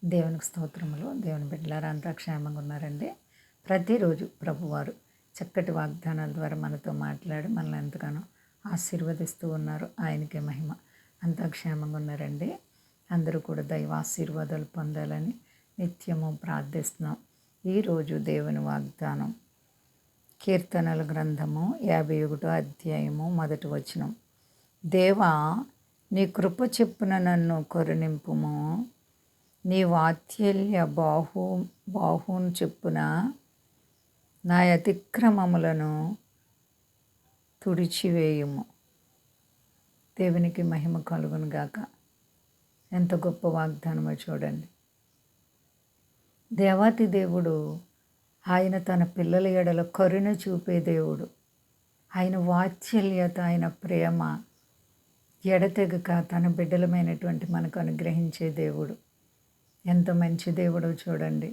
దేవునికి స్తోత్రములు. దేవుని బిడ్డలారా అంతా క్షేమంగా ఉన్నారండి. ప్రతిరోజు ప్రభువారు చక్కటి వాగ్దానాల ద్వారా మనతో మాట్లాడి మనల్ని ఎంతగానో ఆశీర్వదిస్తూ ఉన్నారు. ఆయనకే మహిమ. అంతా క్షేమంగా ఉన్నారండి. అందరూ కూడా దైవ ఆశీర్వాదాలు పొందాలని నిత్యము ప్రార్థిస్తున్నాం. ఈరోజు దేవుని వాగ్దానం కీర్తనల గ్రంథము 51వ అధ్యాయము 1వ వచనం. దేవా, నీ కృప చెప్పున నన్ను కరుణింపుము, నీ వాత్సల్య బాహువును చెప్పున నా అతిక్రమములను తుడిచివేయుము. దేవునికి మహిమ కలుగును గాక. ఎంత గొప్ప వాగ్దానమో చూడండి. దేవాతి దేవుడు ఆయన తన పిల్లల ఎడల కరుణ చూపే దేవుడు. ఆయన వాత్సల్యత, ఆయన ప్రేమ ఎడతెగక తన బిడ్డలమైనటువంటి మనకు అనుగ్రహించే దేవుడు. ఎంత మంచి దేవుడో చూడండి.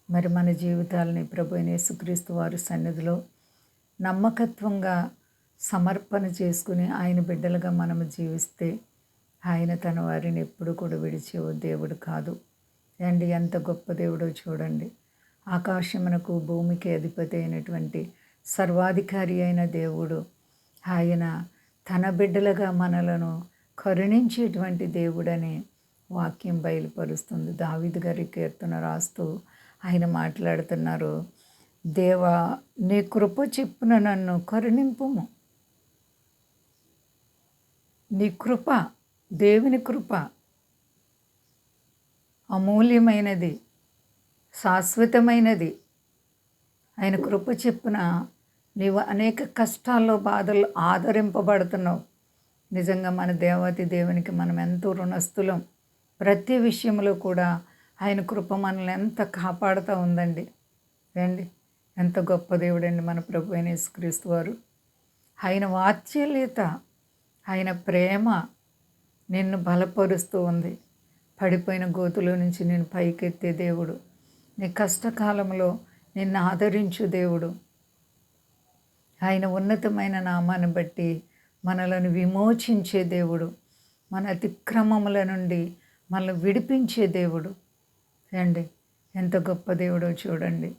మరి మన జీవితాలని ప్రభు యేసుక్రీస్తు వారి సన్నిధిలో నమ్మకత్వంగా సమర్పణ చేసుకుని ఆయన బిడ్డలుగా మనము జీవిస్తే ఆయన తన వారిని ఎప్పుడు కూడా విడిచే దేవుడు కాదు అండి. ఎంత గొప్ప దేవుడో చూడండి. ఆకాశమునకు భూమికి అధిపతి అయినటువంటి సర్వాధికారి అయిన దేవుడు ఆయన తన బిడ్డలుగా మనలను కరుణించేటువంటి దేవుడని వాక్యం బయలుపరుస్తుంది. దావీదు గారి కీర్తన రాస్తూ ఆయన మాట్లాడుతున్నారు. దేవా, నీ కృప చెప్పున నన్ను కరుణింపుము. నీ కృప, దేవుని కృప అమూల్యమైనది, శాశ్వతమైనది. ఆయన కృప చెప్పున నీవు అనేక కష్టాల్లో బాధలు ఆదరింపబడుతున్నావు. నిజంగా మన దేవాతి దేవునికి మనం ఎంతో రుణస్థులం. ప్రతి విషయంలో కూడా ఆయన కృప మనల్ని ఎంత కాపాడుతూ ఉందండి. రండి, ఎంత గొప్ప దేవుడండి మన ప్రభు అయిన యేసుక్రీస్తు వారు. ఆయన వాత్సల్యత, ఆయన ప్రేమ నిన్ను బలపరుస్తూ ఉంది. పడిపోయిన గోతులో నుంచి నేను పైకెత్తే దేవుడు, నీ కష్టకాలంలో నిన్ను ఆదరించు దేవుడు. ఆయన ఉన్నతమైన నామాన్ని బట్టి మనలను విమోచించే దేవుడు, మన అతిక్రమముల నుండి మనల్ని విడిపించే దేవుడు. రండి, ఎంత గొప్ప దేవుడో చూడండి.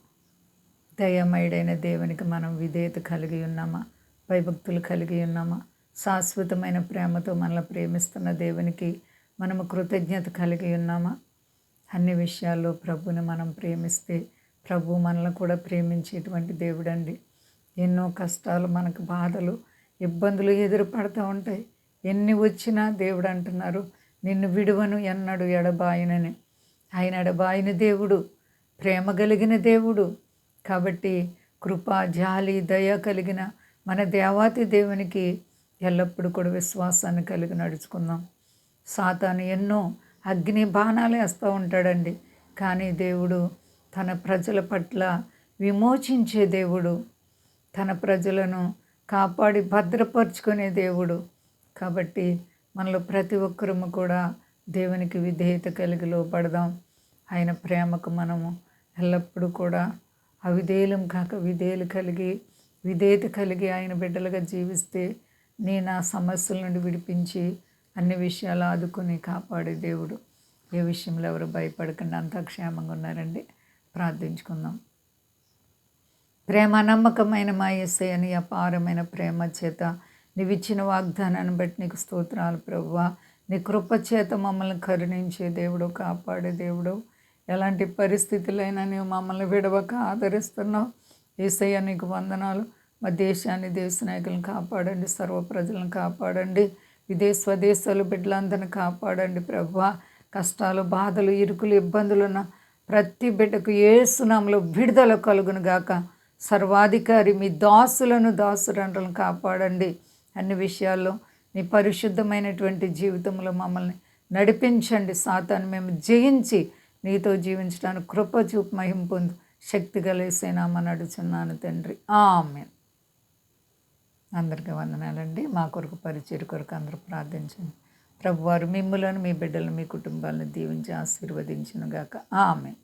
దయామయుడైన దేవునికి మనం విధేయత కలిగి ఉన్నామా? భయభక్తులు కలిగి ఉన్నామా? శాశ్వతమైన ప్రేమతో మనల్ని ప్రేమిస్తున్న దేవునికి మనము కృతజ్ఞత కలిగి ఉన్నామా? అన్ని విషయాల్లో ప్రభుని మనం ప్రేమిస్తే ప్రభు మనల్ని కూడా ప్రేమించేటువంటి దేవుడండి. ఎన్నో కష్టాలు, మనకు బాధలు, ఇబ్బందులు ఎదురుపడుతూ ఉంటాయి. ఎన్ని వచ్చినా దేవుడు అంటున్నారు, నిన్ను విడువను, ఎన్నడు ఎడబాయనని. ఆయన ఎడబాయిన దేవుడు, ప్రేమ కలిగిన దేవుడు. కాబట్టి కృప, జాలి, దయ కలిగిన మన దేవాతి దేవునికి ఎల్లప్పుడూ కూడా విశ్వాసాన్ని కలిగి నడుచుకుందాం. సాతాను ఎన్నో అగ్ని బాణాలు వేస్తూ ఉంటాడండి. కానీ దేవుడు తన ప్రజల పట్ల విమోచించే దేవుడు, తన ప్రజలను కాపాడి భద్రపరుచుకునే దేవుడు. కాబట్టి మనలో ప్రతి ఒక్కరము కూడా దేవునికి విధేయత కలిగి లోపడదాం. ఆయన ప్రేమకు మనము ఎల్లప్పుడూ కూడా అవిధేయులం కాక విధేయత కలిగి ఆయన బిడ్డలుగా జీవిస్తే నా సమస్యల నుండి విడిపించి అన్ని విషయాలు ఆదుకుని కాపాడే దేవుడు. ఏ విషయంలో ఎవరు భయపడకుండా అంతా క్షేమంగా ఉన్నారండి. ప్రార్థించుకుందాం. ప్రేమ నమ్మకమైన మా యేసయ్య, నీ అపారమైన ప్రేమ చేత నీవిచ్చిన వాగ్దానాన్ని బట్టి నీకు స్తోత్రాలు ప్రభువా. నీ కృప చేత మమ్మల్ని కరుణించే దేవుడు, కాపాడే దేవుడు. ఎలాంటి పరిస్థితులైనా నీవు మమ్మల్ని విడవక ఆదరిస్తున్నావు. యేసయ్య, నీకు వందనాలు. మా దేశాన్ని, దేశ నాయకులను కాపాడండి, సర్వ ప్రజలను కాపాడండి, స్వదేశాలు బిడ్డలందరిని కాపాడండి ప్రభువా. కష్టాలు, బాధలు, ఇరుకులు, ఇబ్బందులున్న ప్రతి బిడ్డకు యేసు నామములో విడుదల కలుగును గాక. సర్వాధికారి మీ దాసురండ్రులను కాపాడండి. అన్ని విషయాల్లో నీ పరిశుద్ధమైనటువంటి జీవితంలో మమ్మల్ని నడిపించండి. సాతాను మేము జయించి నీతో జీవించడానికి కృప చూపు మహిమ పొందు. శక్తి కలిసేనామని అడుగుచున్నాను తండ్రి, ఆమేన్. అందరికీ వందనాలండి. మా కొరకు పరిచయ కొరకు అందరూ ప్రార్థించండి. ప్రభువారు మిమ్ములను, మీ బిడ్డలను, మీ కుటుంబాలను దీవించి ఆశీర్వదించును గాక. ఆమేన్.